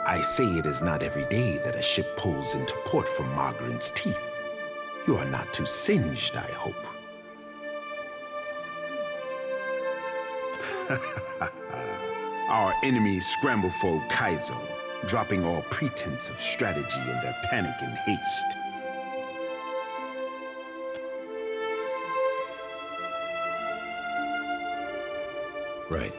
I say it is not every day that a ship pulls into port from Margaret's teeth. You are not too singed, I hope. Our enemies scramble for Kaizo, dropping all pretense of strategy in their panic and haste. Right.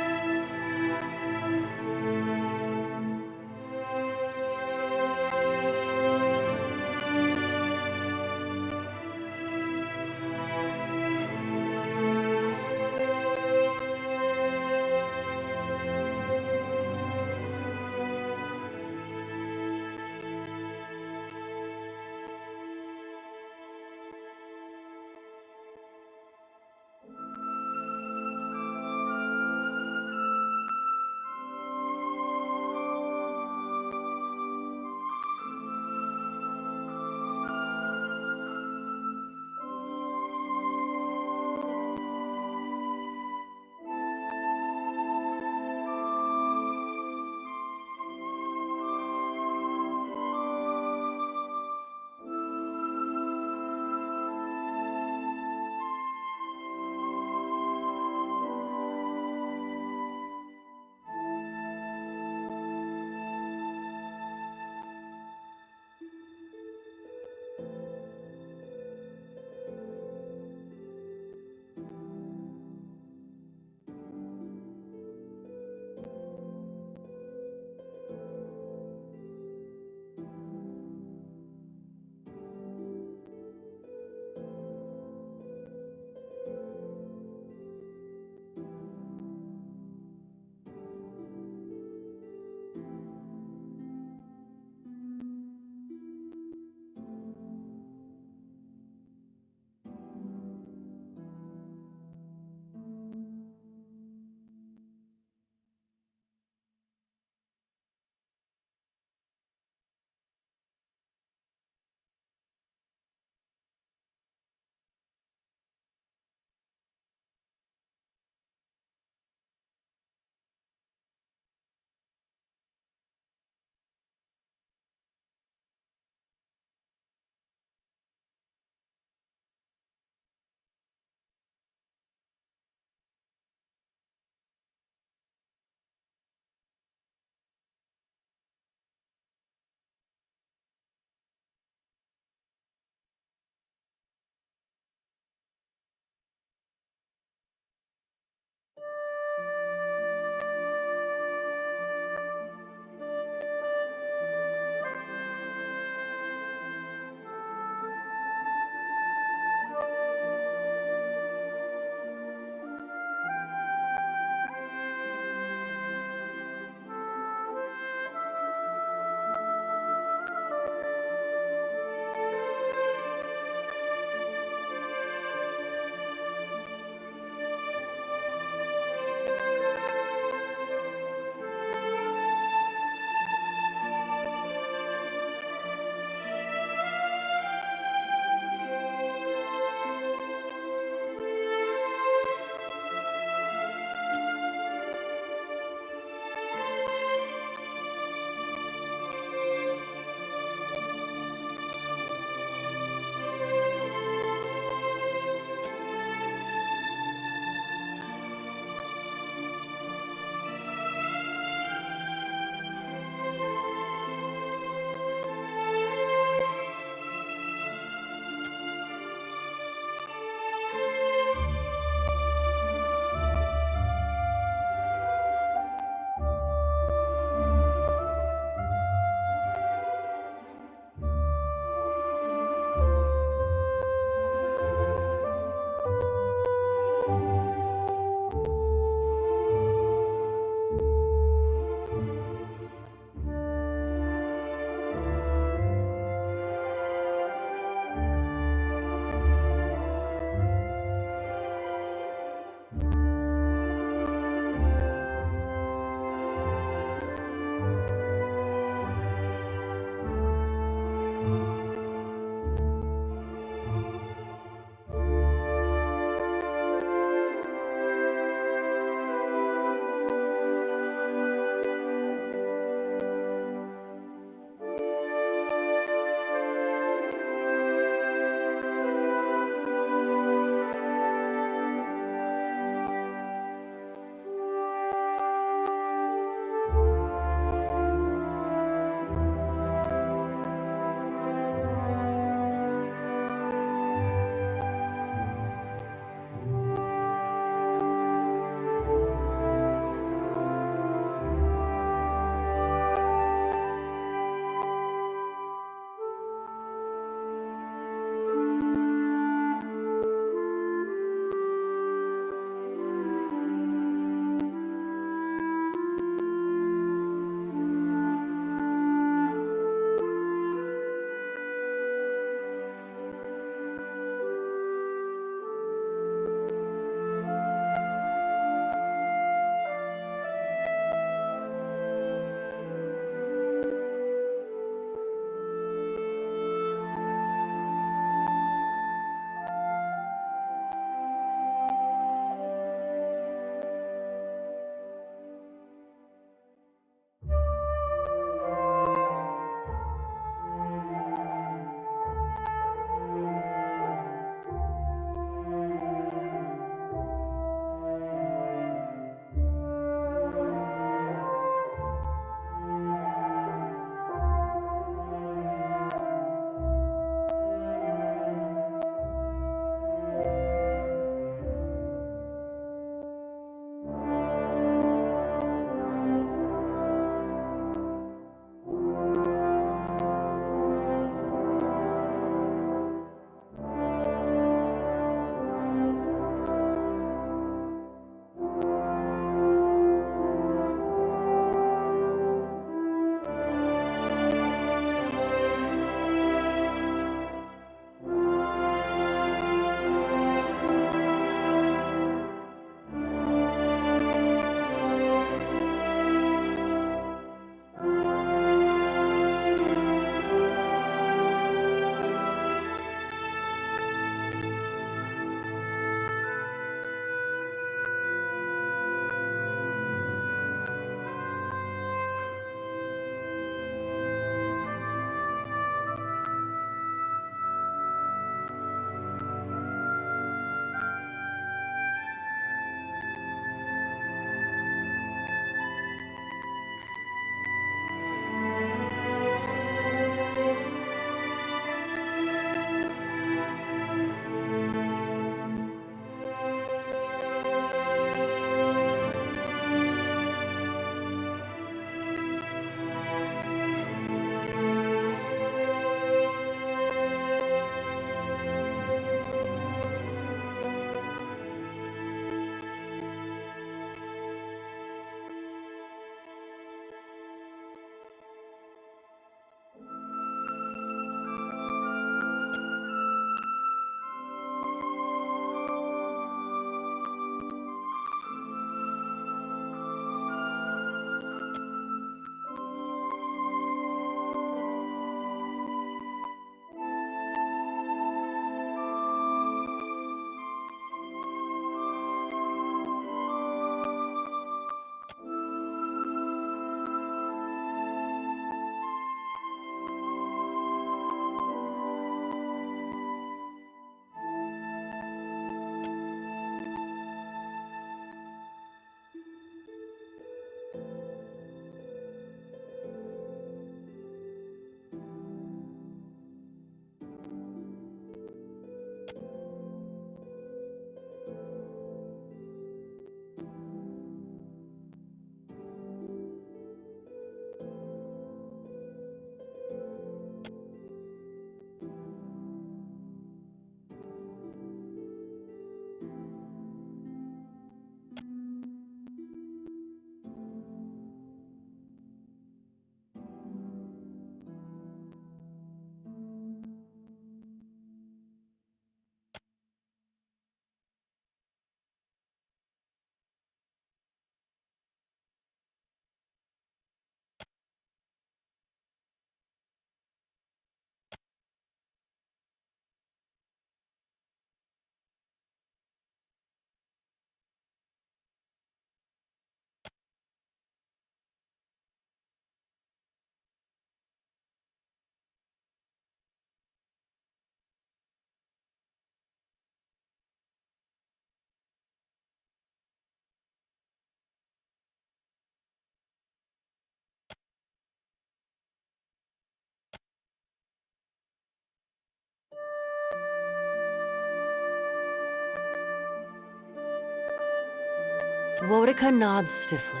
Wotica nods stiffly.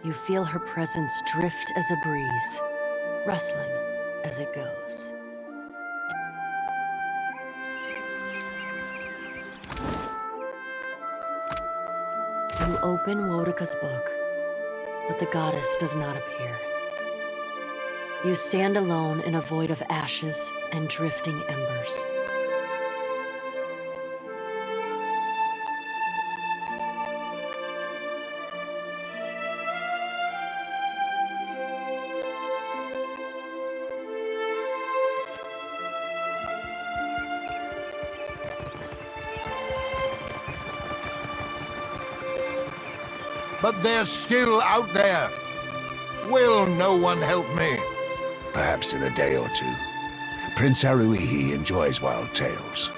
You feel her presence drift as a breeze, rustling as it goes. You open Wotica's book, but the goddess does not appear. You stand alone in a void of ashes and drifting embers. But they're still out there. Will no one help me? Perhaps in a day or two. Prince Haruihi enjoys wild tales.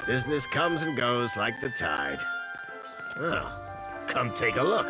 Business comes and goes like the tide. Oh, come take a look.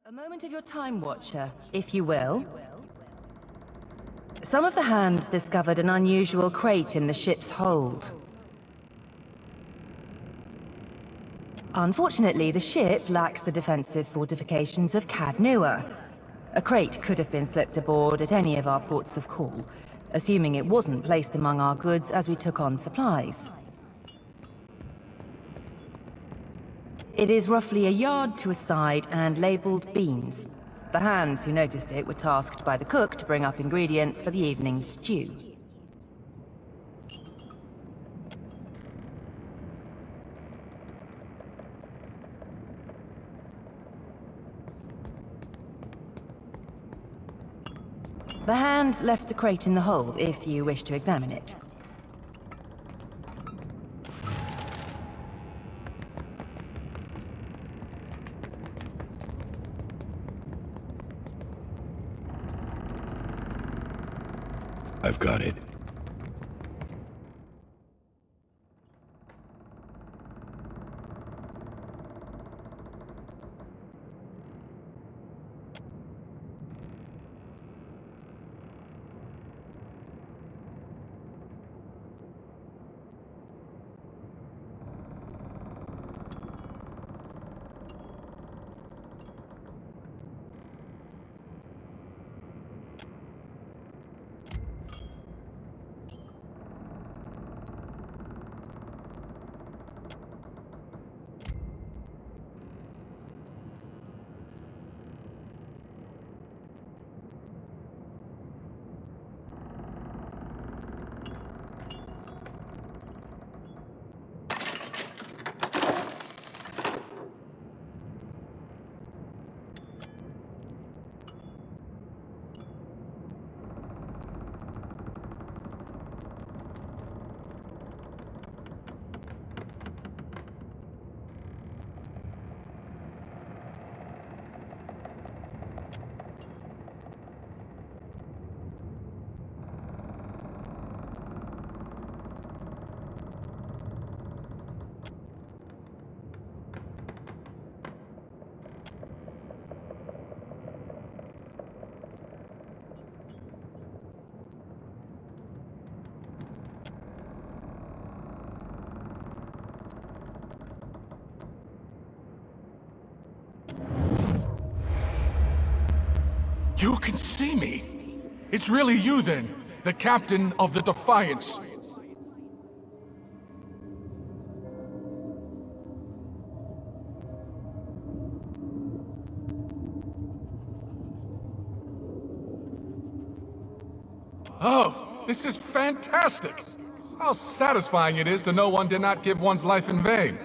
A moment of your time, Watcher, if you will. Some of the hands discovered an unusual crate in the ship's hold. Unfortunately, the ship lacks the defensive fortifications of Cadnua. A crate could have been slipped aboard at any of our ports of call, assuming it wasn't placed among our goods as we took on supplies. It is roughly a yard to a side and labeled beans. The hands who noticed it were tasked by the cook to bring up ingredients for the evening's stew. The hand left the crate in the hold if you wish to examine it. I've got it. You can see me! It's really you then, the captain of the Defiance. Oh, this is fantastic! How satisfying it is to know one did not give one's life in vain.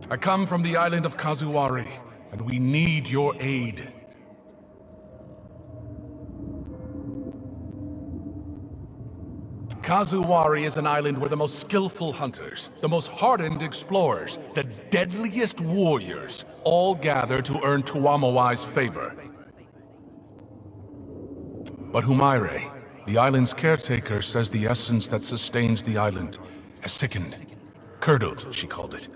I come from the island of Kazuwari, and we need your aid. Kazuwari is an island where the most skillful hunters, the most hardened explorers, the deadliest warriors all gather to earn Tuamawai's favor. But Humaire, the island's caretaker, says the essence that sustains the island has sickened. Curdled, she called it.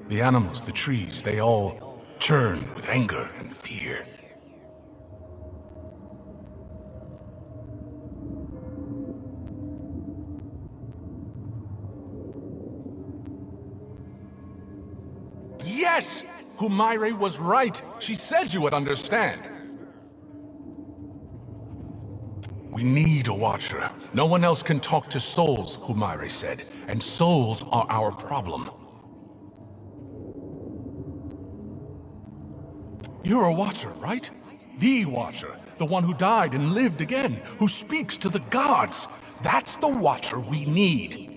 The animals, the trees, they all churn with anger and fear. Yes! Humaire was right. She said you would understand. We need a watcher. No one else can talk to souls, Humaire said. And souls are our problem. You're a watcher, right? The watcher. The one who died and lived again. Who speaks to the gods. That's the watcher we need.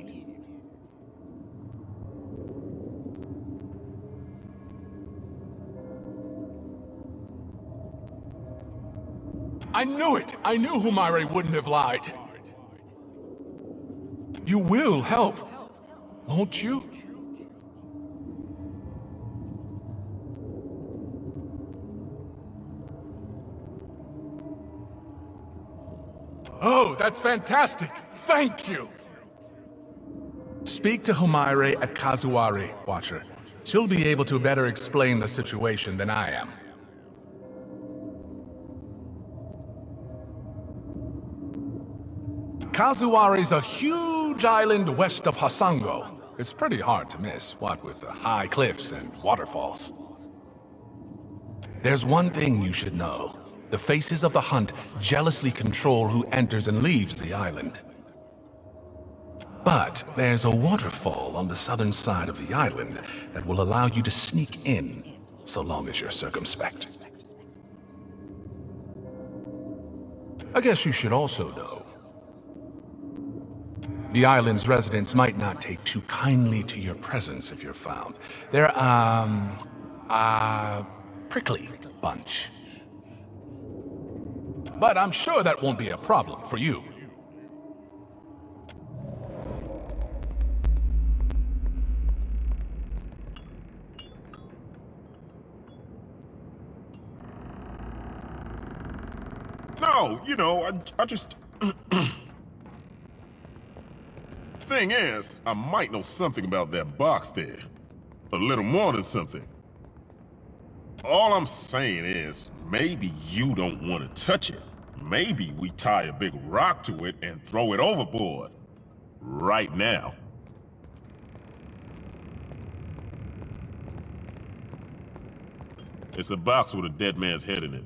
I knew it! I knew Humaire wouldn't have lied. You will help, won't you? Oh, that's fantastic! Thank you! Speak to Humaire at Kazuwari, Watcher. She'll be able to better explain the situation than I am. Kazuware's a huge island west of Hasango. It's pretty hard to miss, what with the high cliffs and waterfalls. There's one thing you should know. The faces of the hunt jealously control who enters and leaves the island. But there's a waterfall on the southern side of the island that will allow you to sneak in, so long as you're circumspect. I guess you should also know. The island's residents might not take too kindly to your presence if you're found. They're, prickly bunch. But I'm sure that won't be a problem for you. No, you know, I just... Thing is, I might know something about that box there. A little more than something. All I'm saying is, maybe you don't want to touch it. Maybe we tie a big rock to it and throw it overboard. Right now. It's a box with a dead man's head in it.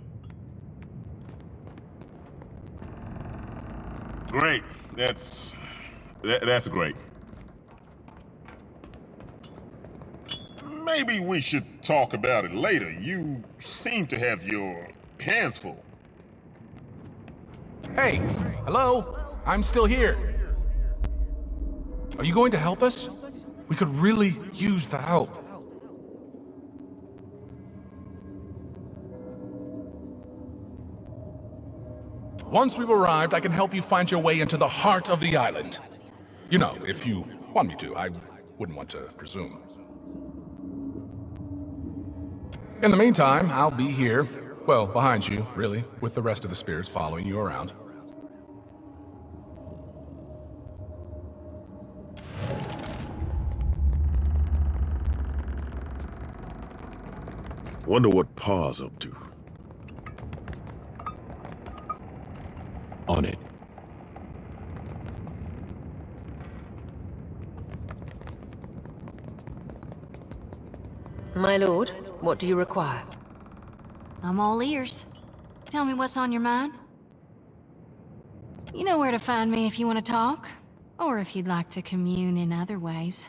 Great. That's great. Maybe we should talk about it later. You seem to have your hands full. Hey, hello? I'm still here. Are you going to help us? We could really use the help. Once we've arrived, I can help you find your way into the heart of the island. You know, if you want me to, I wouldn't want to presume. In the meantime, I'll be here, well, behind you, really, with the rest of the spirits following you around. Wonder what Pa's up to. On it. My lord, what do you require? I'm all ears. Tell me what's on your mind. You know where to find me if you want to talk, or if you'd like to commune in other ways.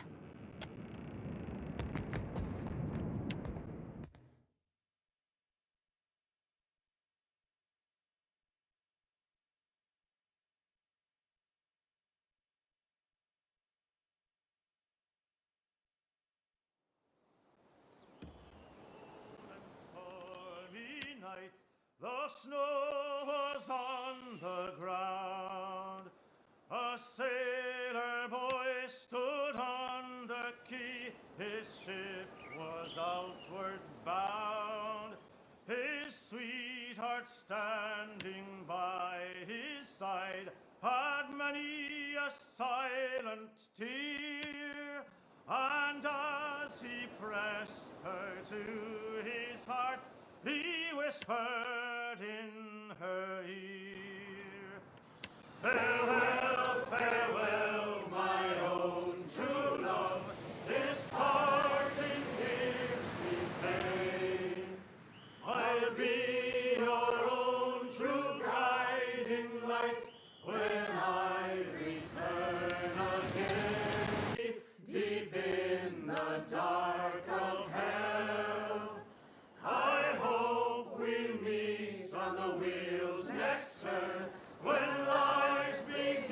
The snow was on the ground. A sailor boy stood on the quay. His ship was outward bound. His sweetheart standing by his side had many a silent tear. And as he pressed her to his heart, he whispered in her ear, "Farewell, farewell, my own true love. This parting gives me pain. I'll be your own true guiding light when I return again, deep in the dark of hell. I hope we meet on the wheel's next turn when lives begin."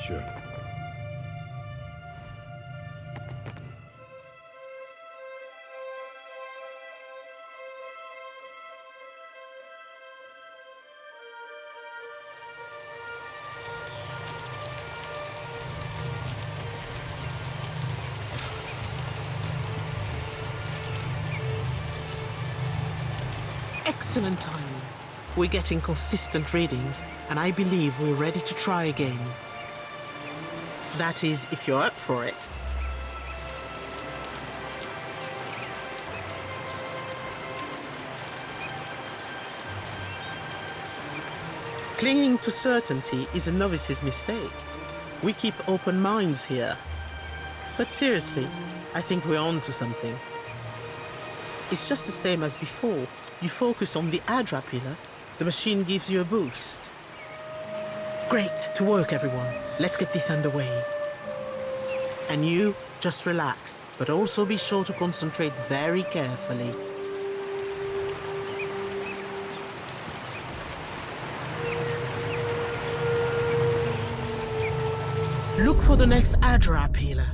Sure. Excellent timing. We're getting consistent readings, and I believe we're ready to try again. That is, if you're up for it. Clinging to certainty is a novice's mistake. We keep open minds here. But seriously, I think we're on to something. It's just the same as before. You focus on the Adra pillar, the machine gives you a boost. Great, to work everyone. Let's get this underway. And you, just relax, but also be sure to concentrate very carefully. Look for the next Adra pillar.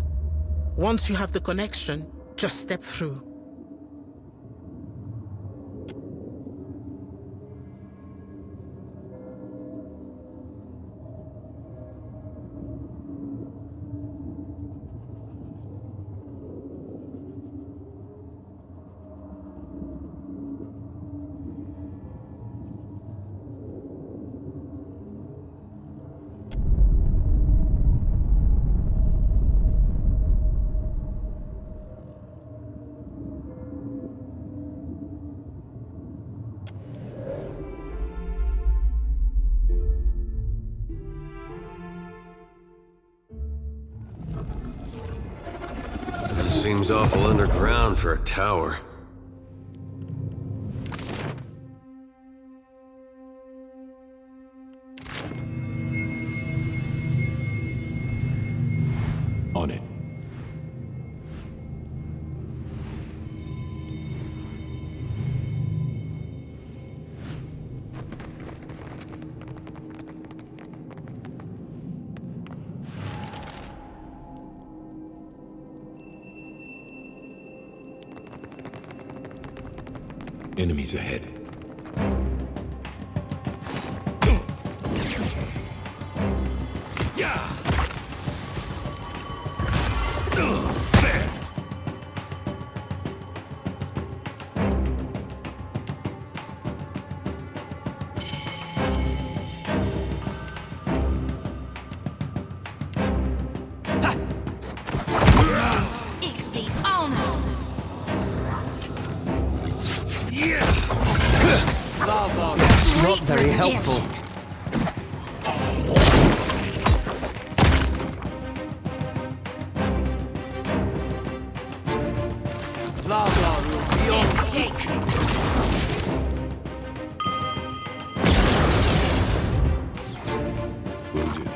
Once you have the connection, just step through. Seems awful underground for a tower. On it. Enemies ahead. That's not very helpful. Lava will be on sick. Wounded.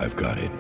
I've got it.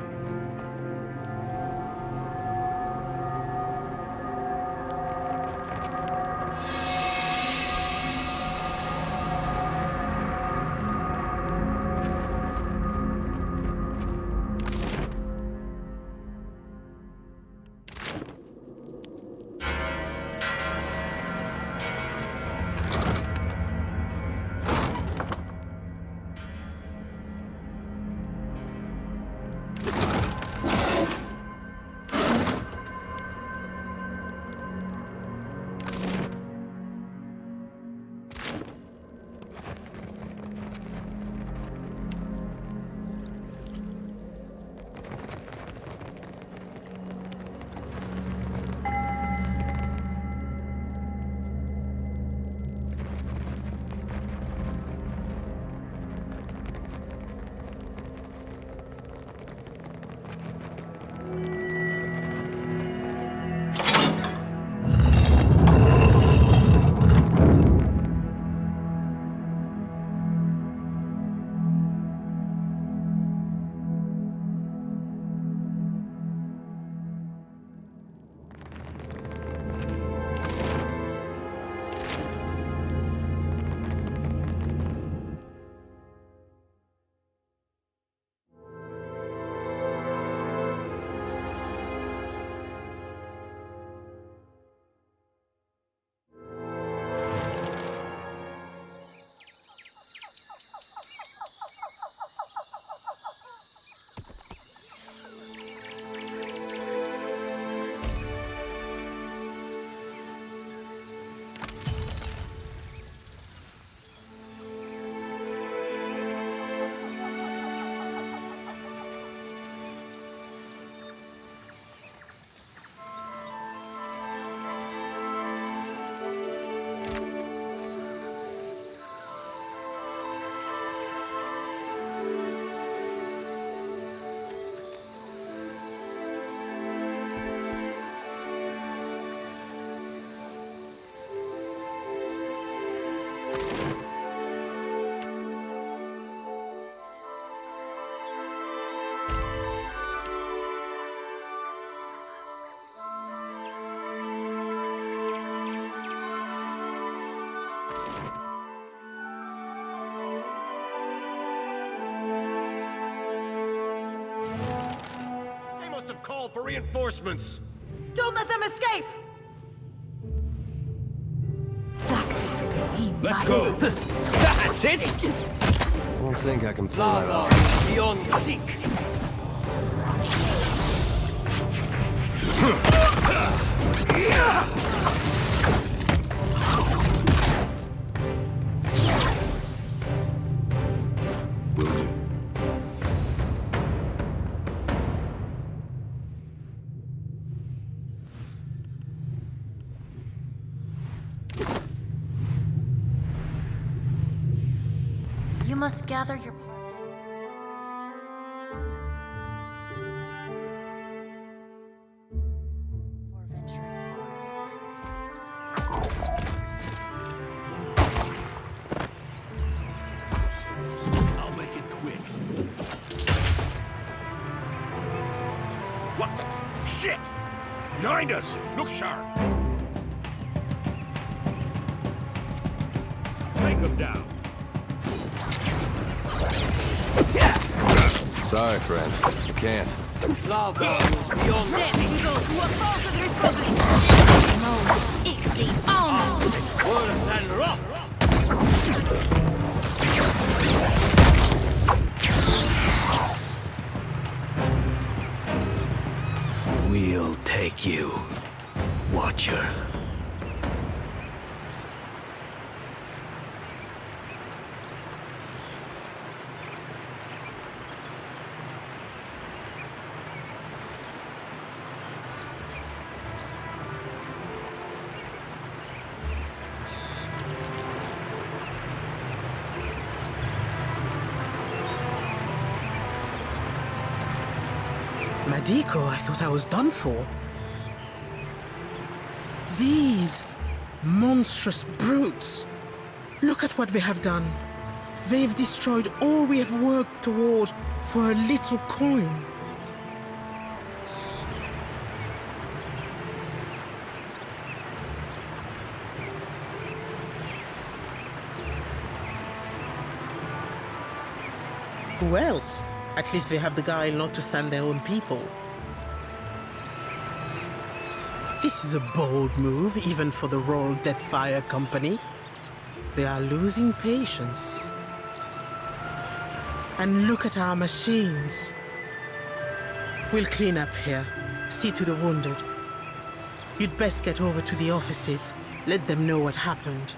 call for reinforcements! Don't let them escape! Let's go! That's it! I don't think I can pull that off. Beyond seek! Will do. You must gather your party. For venturing I'll make it quick. What the shit? Behind us! Look sharp! Take him down. Sorry, friend. I can't. Lava beyond seek! Worse than rough! We'll take you, Watcher. Madiko, I thought I was done for. These monstrous brutes. Look at what they have done. They've destroyed all we have worked toward for a little coin. Who else? At least they have the guile not to send their own people. This is a bold move, even for the Royal Deadfire Company. They are losing patience. And look at our machines. We'll clean up here, see to the wounded. You'd best get over to the offices, let them know what happened.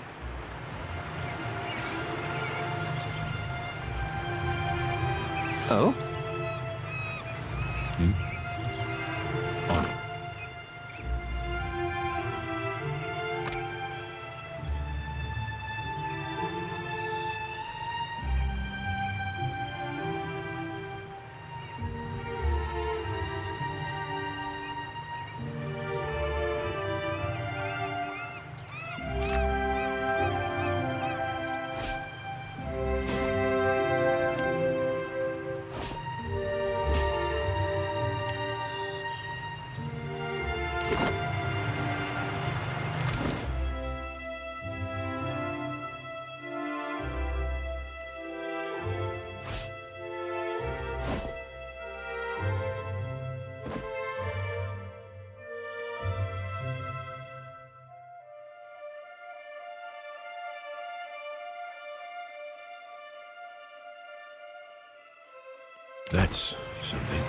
Oh? On it. That's something.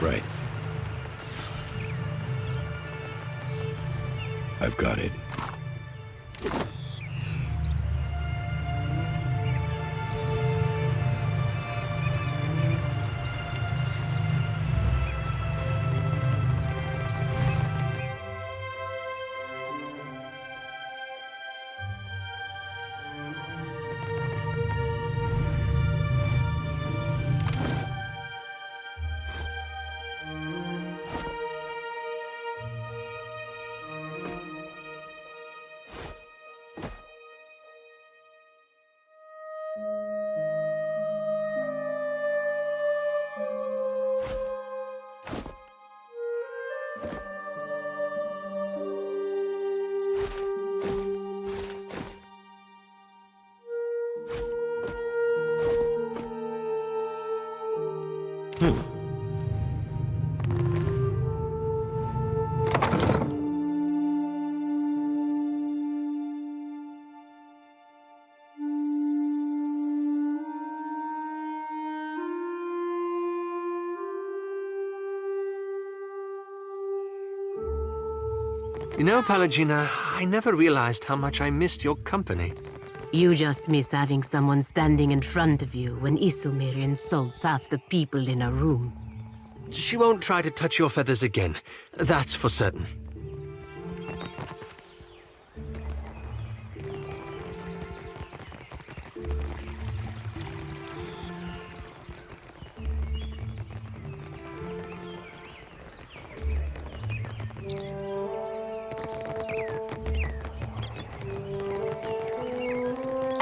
Right. I've got it. You know, Palagina, I never realized how much I missed your company. You just miss having someone standing in front of you when Isumir insults half the people in a room. She won't try to touch your feathers again. That's for certain.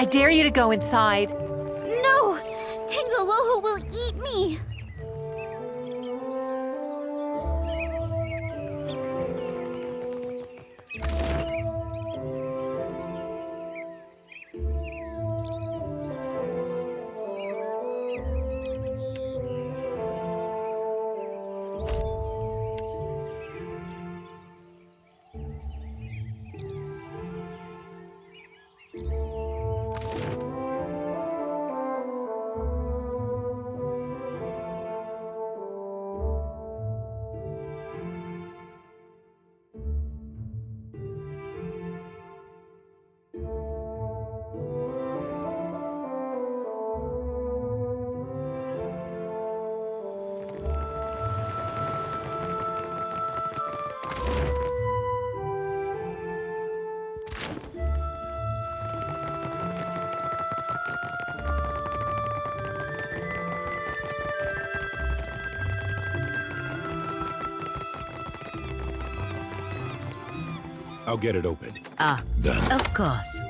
I dare you to go inside. No! Tengaloho will eat me! I'll get it open. Ah, Done. of course.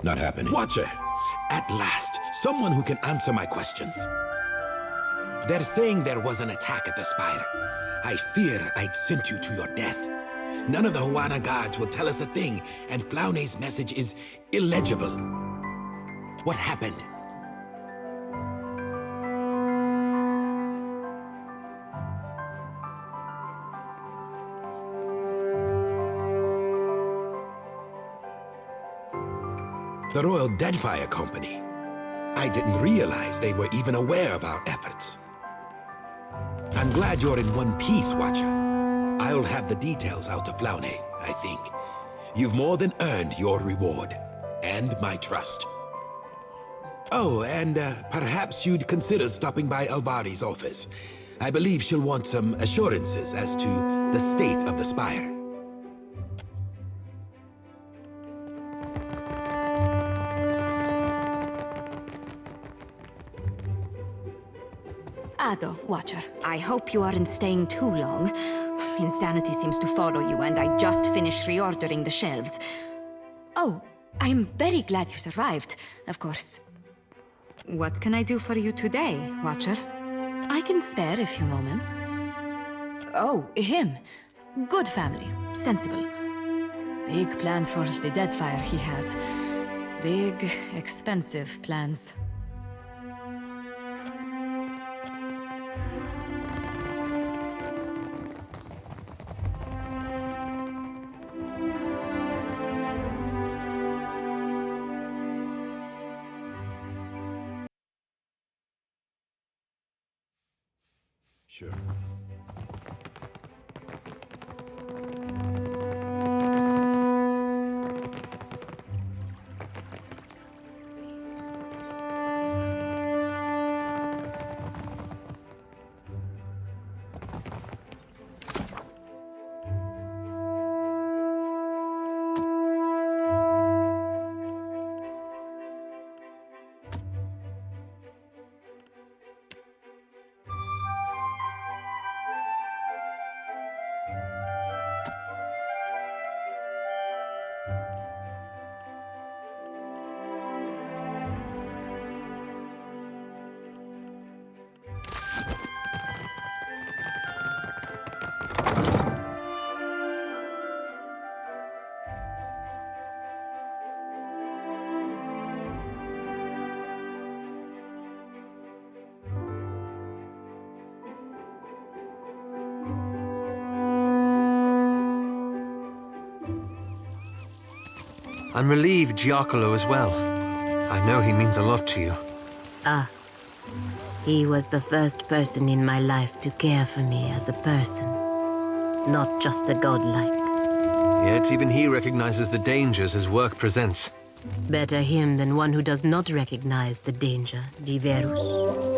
Not happening. Watcher! At last, someone who can answer my questions. They're saying there was an attack at the Spire. I fear I'd sent you to your death. None of the Huana guards will tell us a thing, and Flaune's message is illegible. What happened? The Royal Deadfire Company. I didn't realize they were even aware of our efforts. I'm glad you're in one piece, Watcher. I'll have the details out to Flaune, I think. You've more than earned your reward, and my trust. Oh, and perhaps you'd consider stopping by Alvari's office. I believe she'll want some assurances as to the state of the spire. Ado, Watcher, I hope you aren't staying too long. Insanity seems to follow you, and I just finished reordering the shelves. Oh, I'm very glad you survived, of course. What can I do for you today, Watcher? I can spare a few moments. Oh, him. Good family, sensible. Big plans for the Deadfire he has. Big, expensive plans. Sure. I'm relieved Giacomo as well. I know he means a lot to you. Ah. He was the first person in my life to care for me as a person. Not just a godlike. Yet even he recognizes the dangers his work presents. Better him than one who does not recognize the danger, Diverus.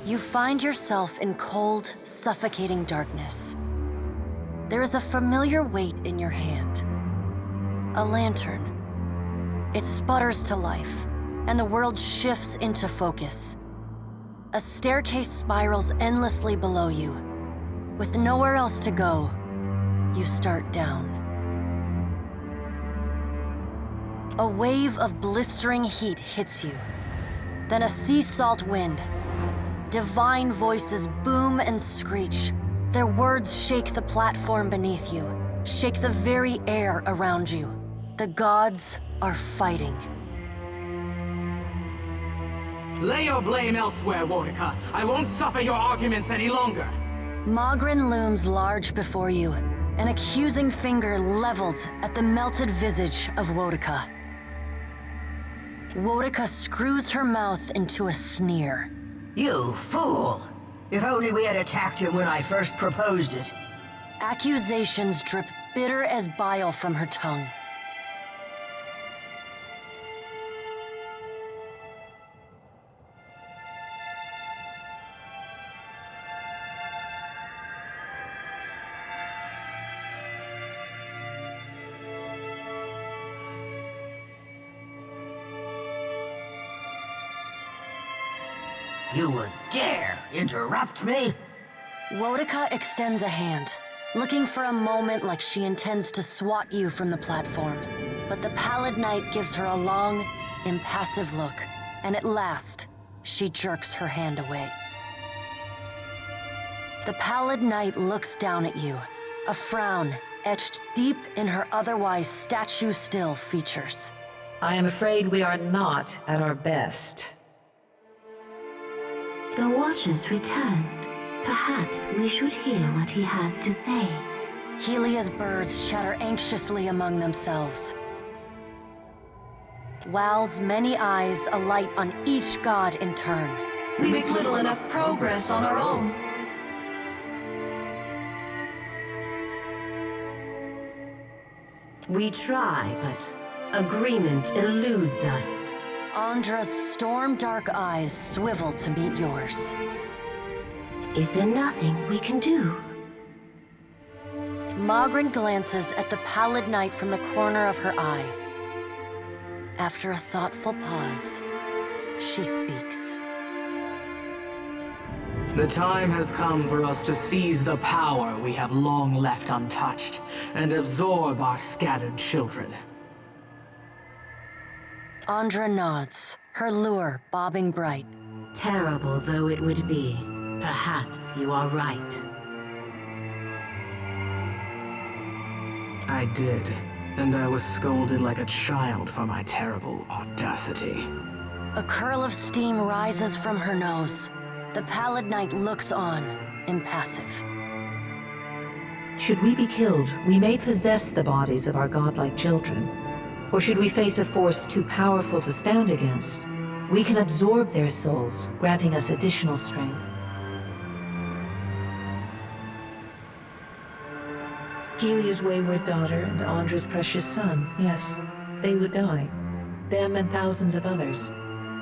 You find yourself in cold, suffocating darkness. There is a familiar weight in your hand. A lantern. It sputters to life, and the world shifts into focus. A staircase spirals endlessly below you. With nowhere else to go, you start down. A wave of blistering heat hits you. Then a sea salt wind. Divine voices boom and screech. Their words shake the platform beneath you, shake the very air around you. The gods are fighting. Lay your blame elsewhere, Warwicker. I won't suffer your arguments any longer. Mogren looms large before you, an accusing finger leveled at the melted visage of Wotica. Wotica screws her mouth into a sneer. You fool! If only we had attacked him when I first proposed it. Accusations drip bitter as bile from her tongue. You would dare interrupt me? Wotica extends a hand, looking for a moment like she intends to swat you from the platform. But the Pallid Knight gives her a long, impassive look, and at last, she jerks her hand away. The Pallid Knight looks down at you, a frown etched deep in her otherwise statue-still features. I am afraid we are not at our best. The Watcher's returned. Perhaps we should hear what he has to say. Helia's birds chatter anxiously among themselves. Wal's many eyes alight on each god in turn. We make little enough progress on our own. We try, but agreement eludes us. Andra's storm-dark eyes swivel to meet yours. Is there nothing we can do? Mogren glances at the Pallid Knight from the corner of her eye. After a thoughtful pause, she speaks. The time has come for us to seize the power we have long left untouched, and absorb our scattered children. Andra nods, her lure bobbing bright. Terrible though it would be, perhaps you are right. I did, and I was scolded like a child for my terrible audacity. A curl of steam rises from her nose. The Pallid Knight looks on, impassive. Should we be killed, we may possess the bodies of our godlike children. Or should we face a force too powerful to stand against, we can absorb their souls, granting us additional strength. Helia's wayward daughter and Andra's precious son, yes, they would die. Them and thousands of others.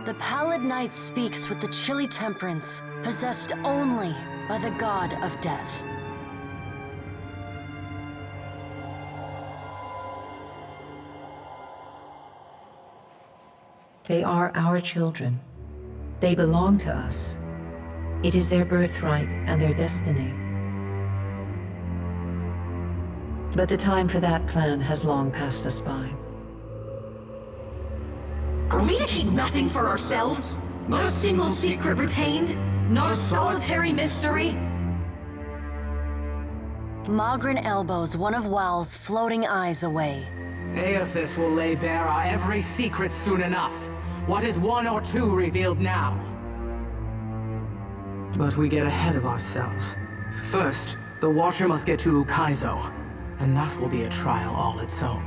The Pallid Knight speaks with the chilly temperance, possessed only by the god of death. They are our children. They belong to us. It is their birthright and their destiny. But the time for that plan has long passed us by. Are we to keep nothing for ourselves? Not a single secret retained? Not a solitary mystery? Mogren elbows one of Wal's floating eyes away. Aethys will lay bare our every secret soon enough. What is one or two revealed now? But we get ahead of ourselves. First, the Watcher must get to Ukaizo, and that will be a trial all its own.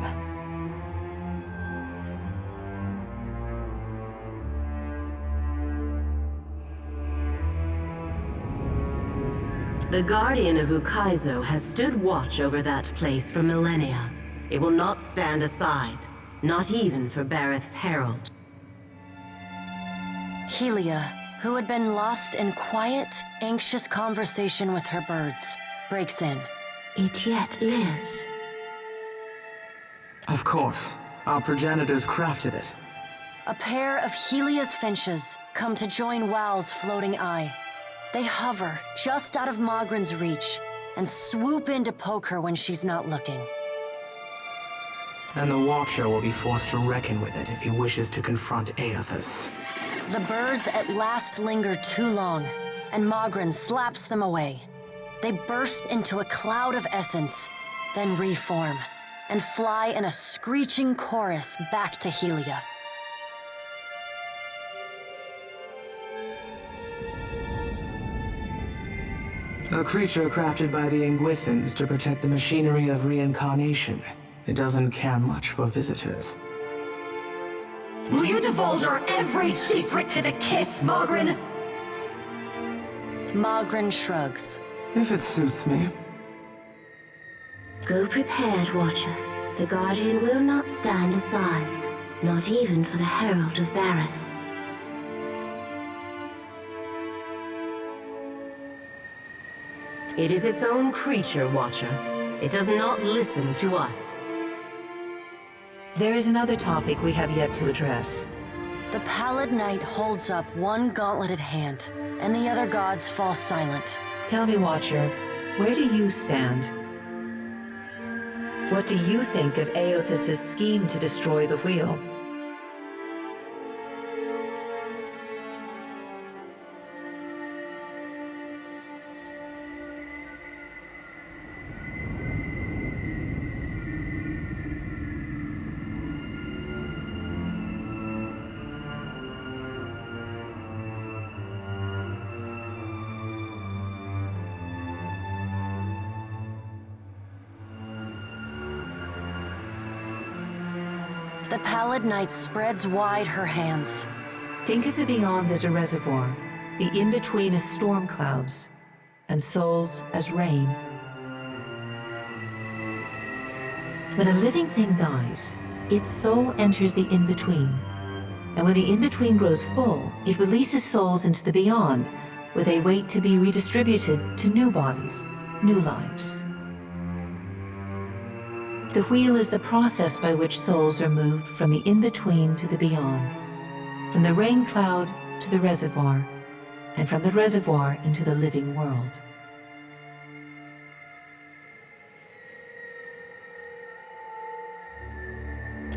The Guardian of Ukaizo has stood watch over that place for millennia. It will not stand aside, not even for Bareth's Herald. Helia, who had been lost in quiet, anxious conversation with her birds, breaks in. It yet lives. Of course. Our progenitors crafted it. A pair of Helia's finches come to join Wal's floating eye. They hover just out of Mogren's reach and swoop in to poke her when she's not looking. And the Watcher will be forced to reckon with it if he wishes to confront Aethys. The birds at last linger too long, and Mogren slaps them away. They burst into a cloud of essence, then reform, and fly in a screeching chorus back to Helia. A creature crafted by the Ingwithans to protect the machinery of reincarnation. It doesn't care much for visitors. Will you divulge our every secret to the Kith, Mogren? Mogren shrugs. If it suits me. Go prepared, Watcher. The Guardian will not stand aside, not even for the Herald of Bareth. It is its own creature, Watcher. It does not listen to us. There is another topic we have yet to address. The Pallid Knight holds up one gauntleted hand, and the other gods fall silent. Tell me, Watcher, where do you stand? What do you think of Aothas' scheme to destroy the wheel? The Pallid Knight spreads wide her hands. Think of the beyond as a reservoir, the in-between as storm clouds, and souls as rain. When a living thing dies, its soul enters the in-between. And when the in-between grows full, it releases souls into the beyond, where they wait to be redistributed to new bodies, new lives. The wheel is the process by which souls are moved from the in-between to the beyond, from the rain cloud to the reservoir, and from the reservoir into the living world.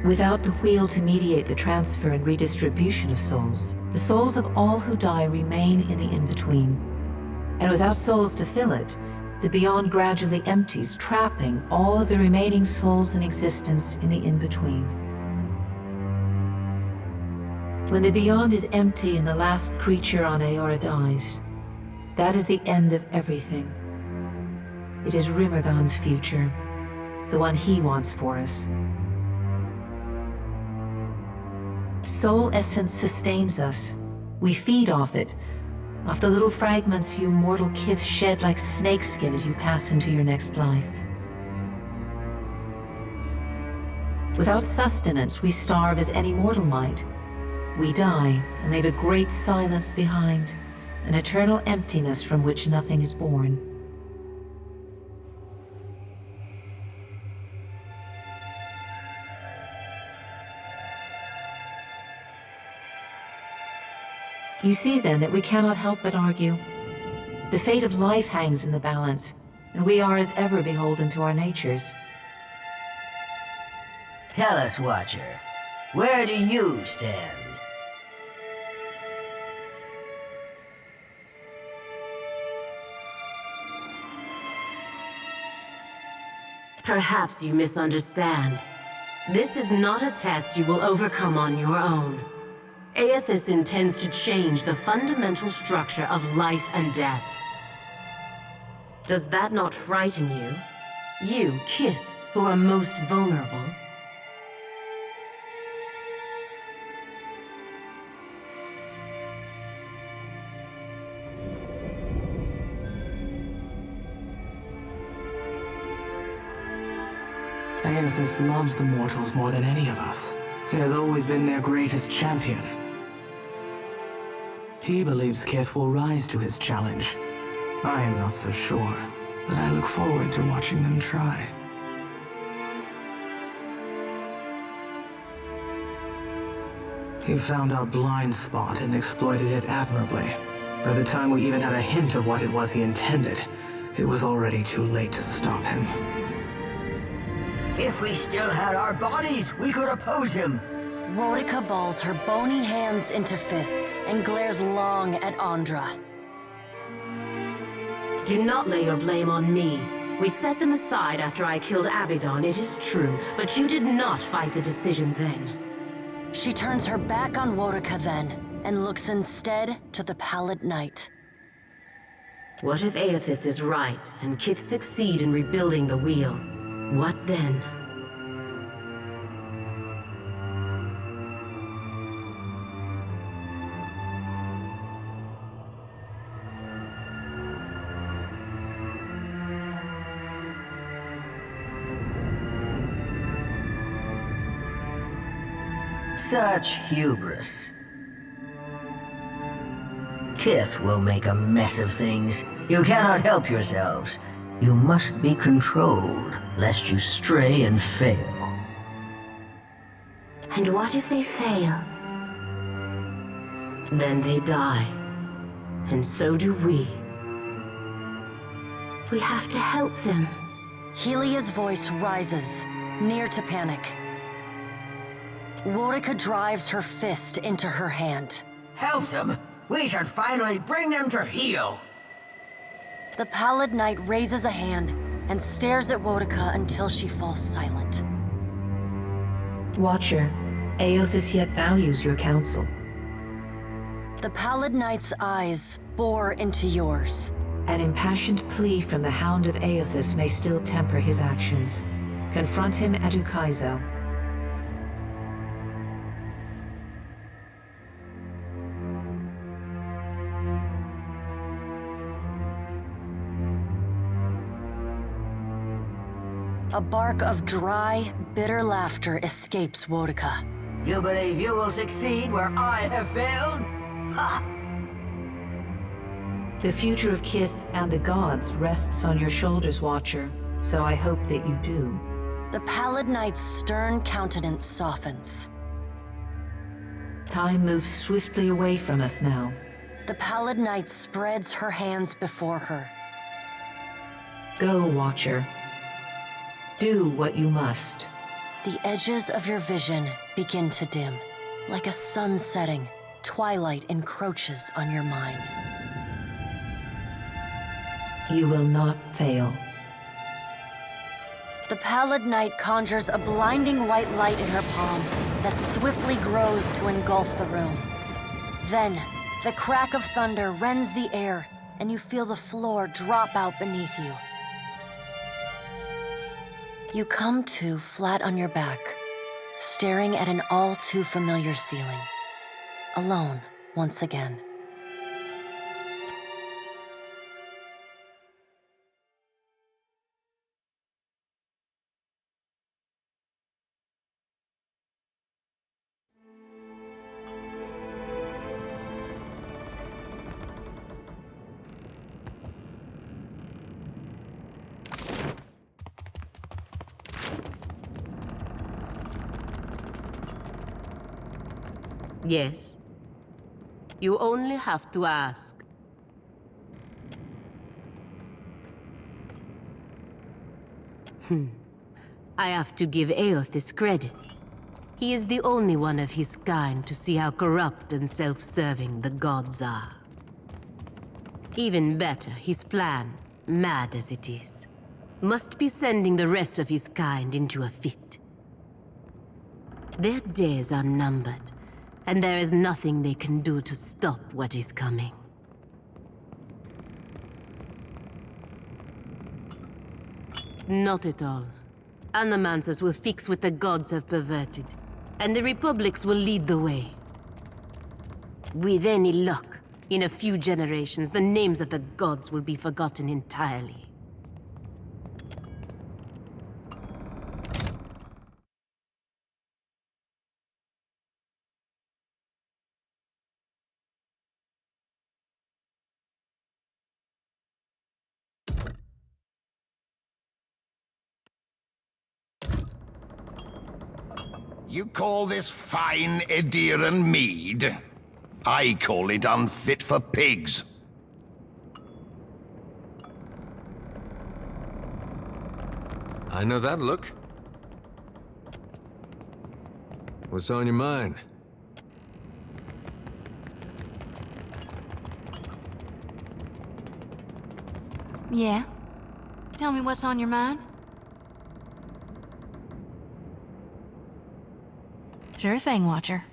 Without the wheel to mediate the transfer and redistribution of souls, the souls of all who die remain in the in-between. And without souls to fill it, the beyond gradually empties, trapping all of the remaining souls in existence in the in-between. When the beyond is empty and the last creature on Aora dies, that is the end of everything. It is Rimergon's future, the one he wants for us. Soul essence sustains us. We feed off it, off the little fragments you mortal kith shed like snakeskin as you pass into your next life. Without sustenance, we starve as any mortal might. We die and leave a great silence behind, an eternal emptiness from which nothing is born. You see, then, that we cannot help but argue. The fate of life hangs in the balance, and we are as ever beholden to our natures. Tell us, Watcher, where do you stand? Perhaps you misunderstand. This is not a test you will overcome on your own. Aothas intends to change the fundamental structure of life and death. Does that not frighten you? You, Kith, who are most vulnerable? Aothas loves the mortals more than any of us. He has always been their greatest champion. He believes Kith will rise to his challenge. I am not so sure, but I look forward to watching them try. He found our blind spot and exploited it admirably. By the time we even had a hint of what it was he intended, it was already too late to stop him. If we still had our bodies, we could oppose him. Wotica balls her bony hands into fists and glares long at Andra. Do not lay your blame on me. We set them aside after I killed Abaddon, it is true, but you did not fight the decision then. She turns her back on Wotica then, and looks instead to the Pallid Knight. What if Aethys is right, and Kith succeed in rebuilding the wheel? What then? Such hubris. Kith will make a mess of things. You cannot help yourselves. You must be controlled, lest you stray and fail. And what if they fail? Then they die. And so do we. We have to help them. Helia's voice rises, near to panic. Worika drives her fist into her hand. Help them! We should finally bring them to heel! The Pallid Knight raises a hand and stares at Worika until she falls silent. Watcher, Aethys yet values your counsel. The Pallid Knight's eyes bore into yours. An impassioned plea from the Hound of Aethys may still temper his actions. Confront him at Ukaizo. A bark of dry, bitter laughter escapes Worika. You believe you will succeed where I have failed? Ha! The future of Kith and the gods rests on your shoulders, Watcher, so I hope that you do. The Pallid Knight's stern countenance softens. Time moves swiftly away from us now. The Pallid Knight spreads her hands before her. Go, Watcher. Do what you must. The edges of your vision begin to dim. Like a sun setting, twilight encroaches on your mind. You will not fail. The Pallid Knight conjures a blinding white light in her palm that swiftly grows to engulf the room. Then, the crack of thunder rends the air, and you feel the floor drop out beneath you. You come to flat on your back, staring at an all too familiar ceiling. Alone, once again. Yes. You only have to ask. I have to give Aethys credit. He is the only one of his kind to see how corrupt and self-serving the gods are. Even better, his plan, mad as it is, must be sending the rest of his kind into a fit. Their days are numbered, and there is nothing they can do to stop what is coming. Not at all. Animancers will fix what the gods have perverted, and the republics will lead the way. With any luck, in a few generations, the names of the gods will be forgotten entirely. You call this fine Ediran mead? I call it unfit for pigs. I know that look. What's on your mind? Yeah? Tell me what's on your mind? Sure thing, Watcher.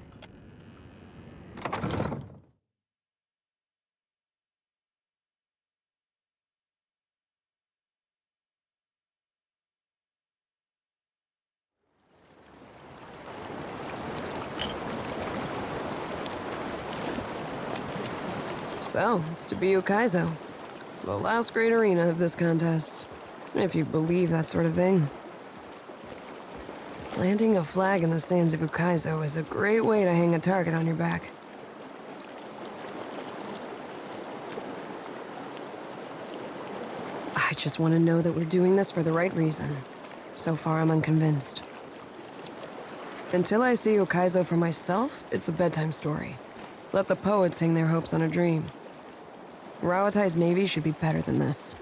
So, it's to be Ukaizo. The last great arena of this contest. If you believe that sort of thing. Planting a flag in the sands of Ukaizo is a great way to hang a target on your back. I just want to know that we're doing this for the right reason. So far, I'm unconvinced. Until I see Ukaizo for myself, it's a bedtime story. Let the poets hang their hopes on a dream. Rawatai's navy should be better than this.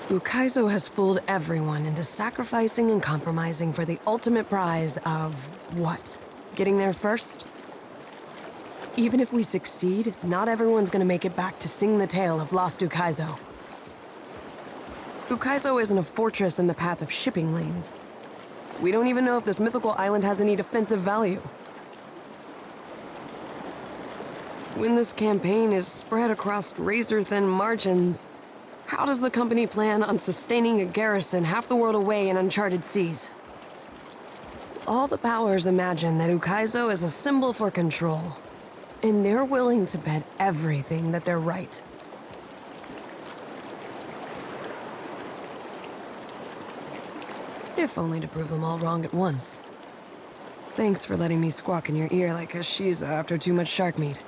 Ukaizo has fooled everyone into sacrificing and compromising for the ultimate prize of what? Getting there first? Even if we succeed, not everyone's gonna make it back to sing the tale of lost Ukaizo. Ukaizo isn't a fortress in the path of shipping lanes. We don't even know if this mythical island has any defensive value. When this campaign is spread across razor-thin margins, how does the company plan on sustaining a garrison half the world away in uncharted seas? All the powers imagine that Ukaizo is a symbol for control, and they're willing to bet everything that they're right. If only to prove them all wrong at once. Thanks for letting me squawk in your ear like a Shiza after too much shark meat.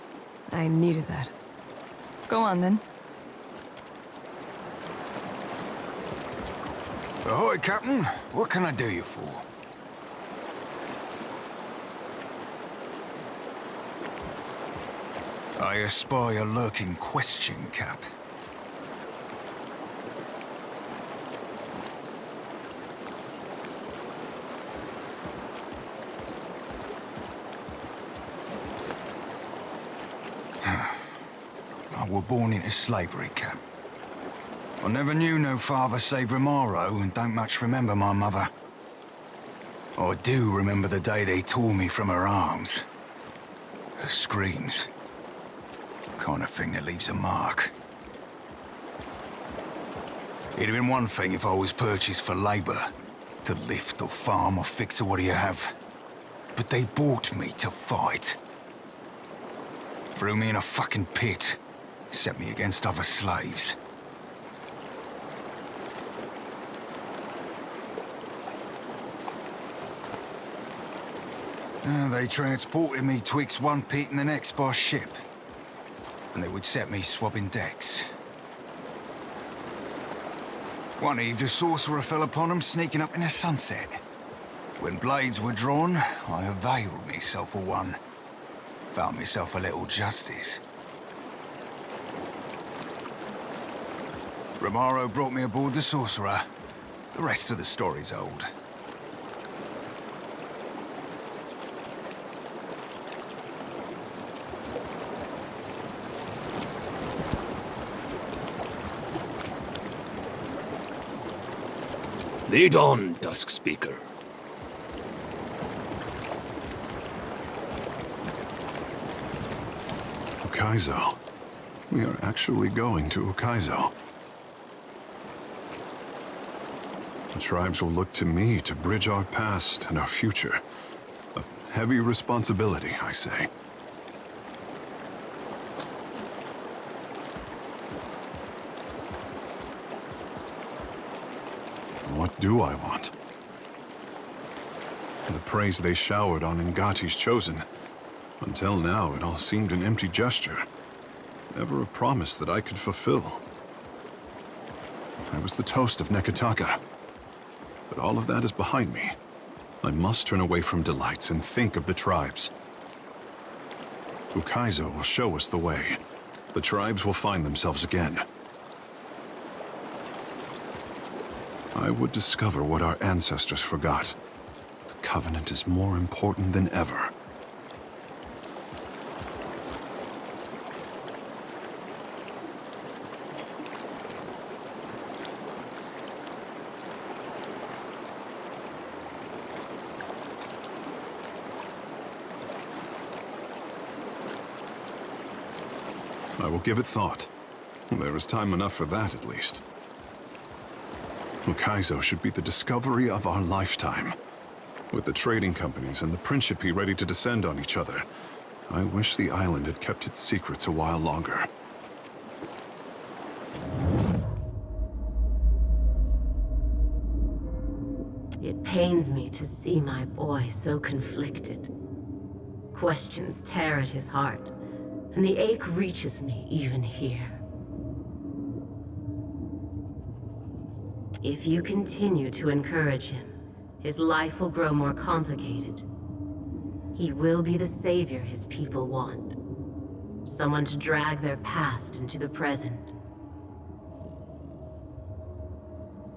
I needed that. Go on, then. Ahoy, Captain. What can I do you for? I espy a lurking question, Cap. I was born into slavery, Cap. I never knew no father save Romaro, and don't much remember my mother. I do remember the day they tore me from her arms. Her screams. Kind of thing that leaves a mark. It'd have been one thing if I was purchased for labor, to lift or farm or fix or what do you have. But they bought me to fight. Threw me in a fucking pit, set me against other slaves. They transported me twixt one pit and the next by ship. And they would set me swabbing decks. One eve, the sorcerer fell upon them sneaking up in the sunset. When blades were drawn, I availed myself of one. Found myself a little justice. Romaro brought me aboard the sorcerer. The rest of the story's old. Lead on, Dusk Speaker. Ukaizo. We are actually going to Ukaizo. The tribes will look to me to bridge our past and our future. A heavy responsibility, I say. What do I want? The praise they showered on Ngati's chosen. Until now, it all seemed an empty gesture. Never a promise that I could fulfill. I was the toast of Nekataka. But all of that is behind me. I must turn away from delights and think of the tribes. Ukaizo will show us the way. The tribes will find themselves again. I would discover what our ancestors forgot. The Covenant is more important than ever. I will give it thought. There is time enough for that, at least. Ukaizo should be the discovery of our lifetime. With the trading companies and the Principe ready to descend on each other, I wish the island had kept its secrets a while longer. It pains me to see my boy so conflicted. Questions tear at his heart, and the ache reaches me even here. If you continue to encourage him, his life will grow more complicated. He will be the savior his people want. Someone to drag their past into the present.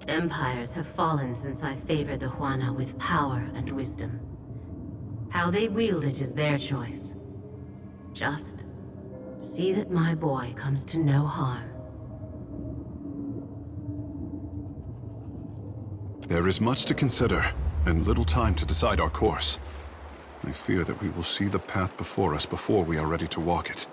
Empires have fallen since I favored the Huana with power and wisdom. How they wield it is their choice. Just see that my boy comes to no harm. There is much to consider, and little time to decide our course. I fear that we will see the path before us before we are ready to walk it.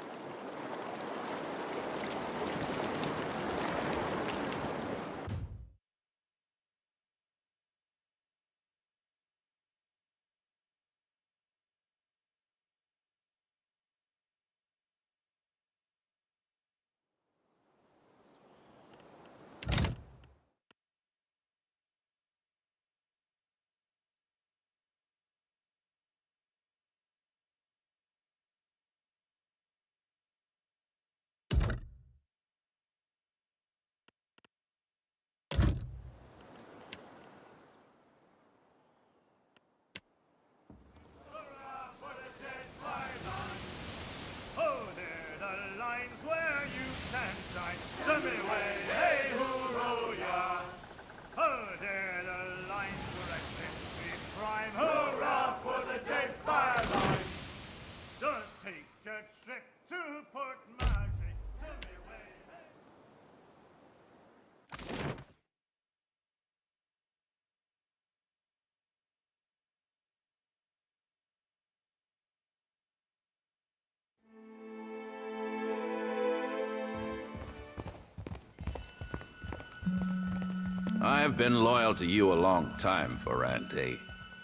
I've been loyal to you a long time, Ferrante,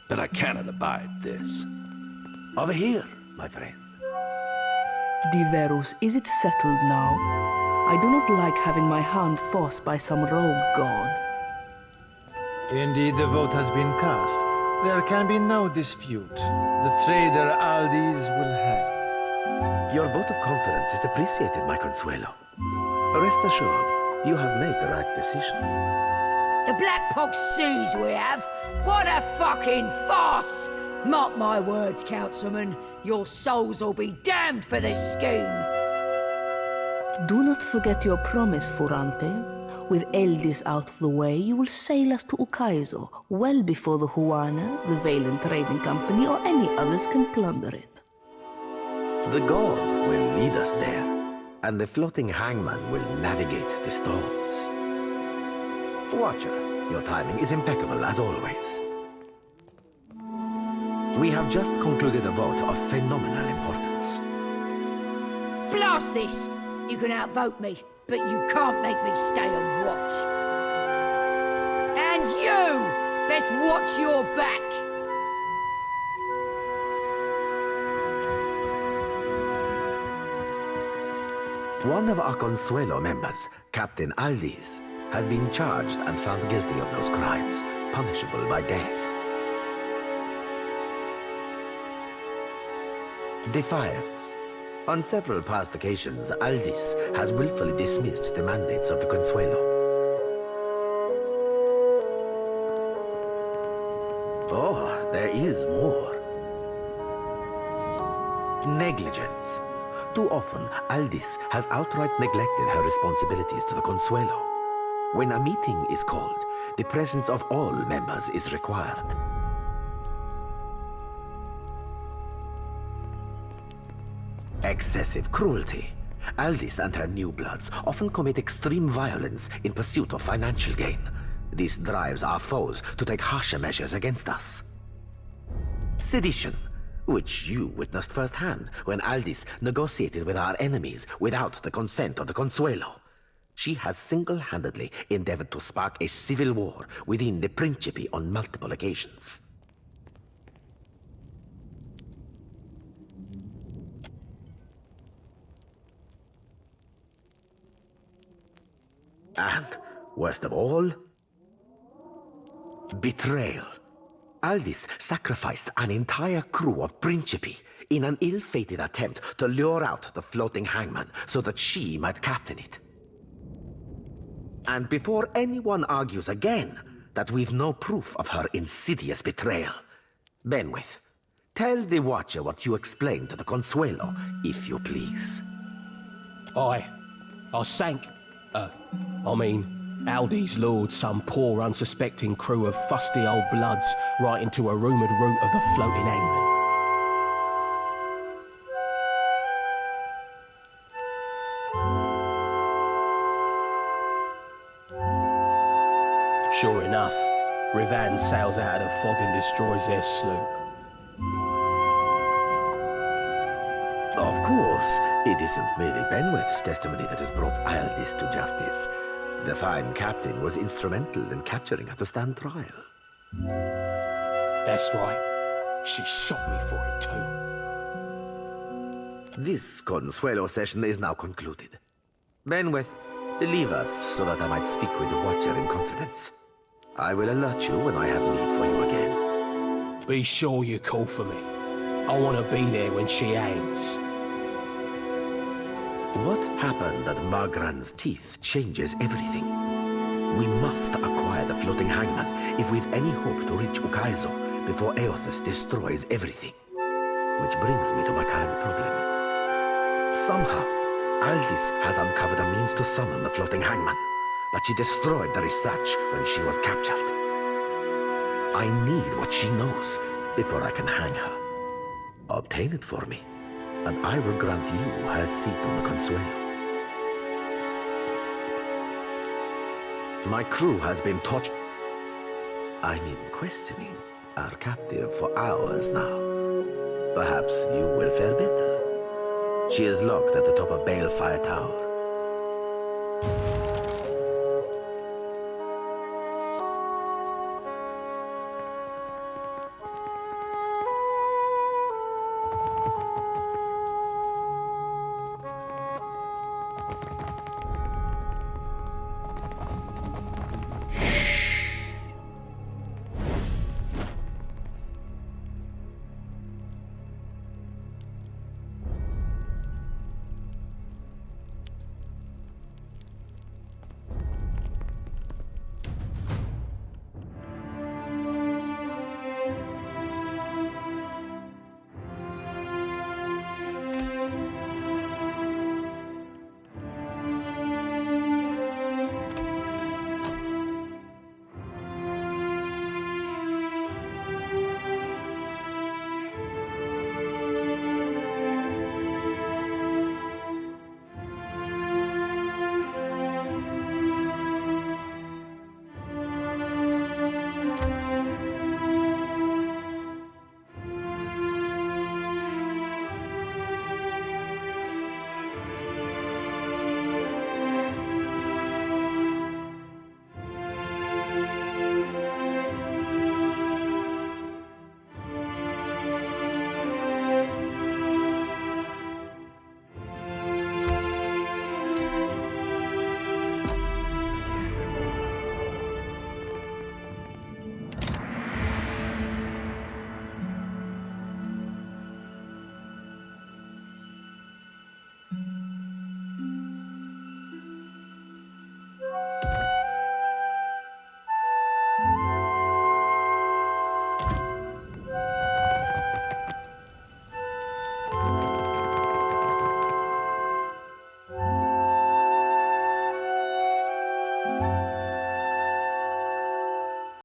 but I cannot abide this. Over here, my friend. Diverus, is it settled now? I do not like having my hand forced by some rogue god. Indeed, the vote has been cast. There can be no dispute. The trader Aldis will have. Your vote of confidence is appreciated, my Consuelo. Rest assured, you have made the right decision. The Black Pox seas we have? What a fucking farce! Mark my words, Councilman. Your souls will be damned for this scheme. Do not forget your promise, Ferrante. With Eldis out of the way, you will sail us to Ukaizo, well before the Huana, the Valen Trading Company, or any others can plunder it. The god will lead us there, and the floating hangman will navigate the storms. Watcher, your timing is impeccable as always. We have just concluded a vote of phenomenal importance. Blast this! You can outvote me, but you can't make me stay and watch. And you! Best watch your back! One of our Consuelo members, Captain Aldis, has been charged and found guilty of those crimes, punishable by death. Defiance. On several past occasions, Aldis has willfully dismissed the mandates of the Consuelo. Oh, there is more. Negligence. Too often, Aldis has outright neglected her responsibilities to the Consuelo. When a meeting is called, the presence of all members is required. Excessive cruelty. Aldis and her new bloods often commit extreme violence in pursuit of financial gain. This drives our foes to take harsher measures against us. Sedition, which you witnessed firsthand when Aldis negotiated with our enemies without the consent of the Consuelo. She has single-handedly endeavored to spark a civil war within the Principe on multiple occasions. And, worst of all, betrayal. Aldis sacrificed an entire crew of Principi in an ill-fated attempt to lure out the floating hangman so that she might captain it. And before anyone argues again that we've no proof of her insidious betrayal, Benwith, tell the Watcher what you explained to the Consuelo, if you please. I sank, Aldi's lured some poor unsuspecting crew of fusty old bloods right into a rumoured route of the floating hangman. Sure enough, Rivan sails out of the fog and destroys their sloop. Of course, it isn't merely Benwith's testimony that has brought Aldis to justice. The fine captain was instrumental in capturing her to stand trial. That's right. She shot me for it too. This Consuelo session is now concluded. Benwith, leave us so that I might speak with the Watcher in confidence. I will alert you when I have need for you again. Be sure you call for me. I want to be there when she hangs. What happened at Margran's teeth changes everything. We must acquire the floating hangman if we've any hope to reach Ukaizo before Eothas destroys everything. Which brings me to my current problem. Somehow, Aldis has uncovered a means to summon the floating hangman, but she destroyed the research when she was captured. I need what she knows before I can hang her. Obtain it for me, and I will grant you her seat on the Consuelo. My crew has been questioning our captive for hours now. Perhaps you will fare better. She is locked at the top of Balefire Tower.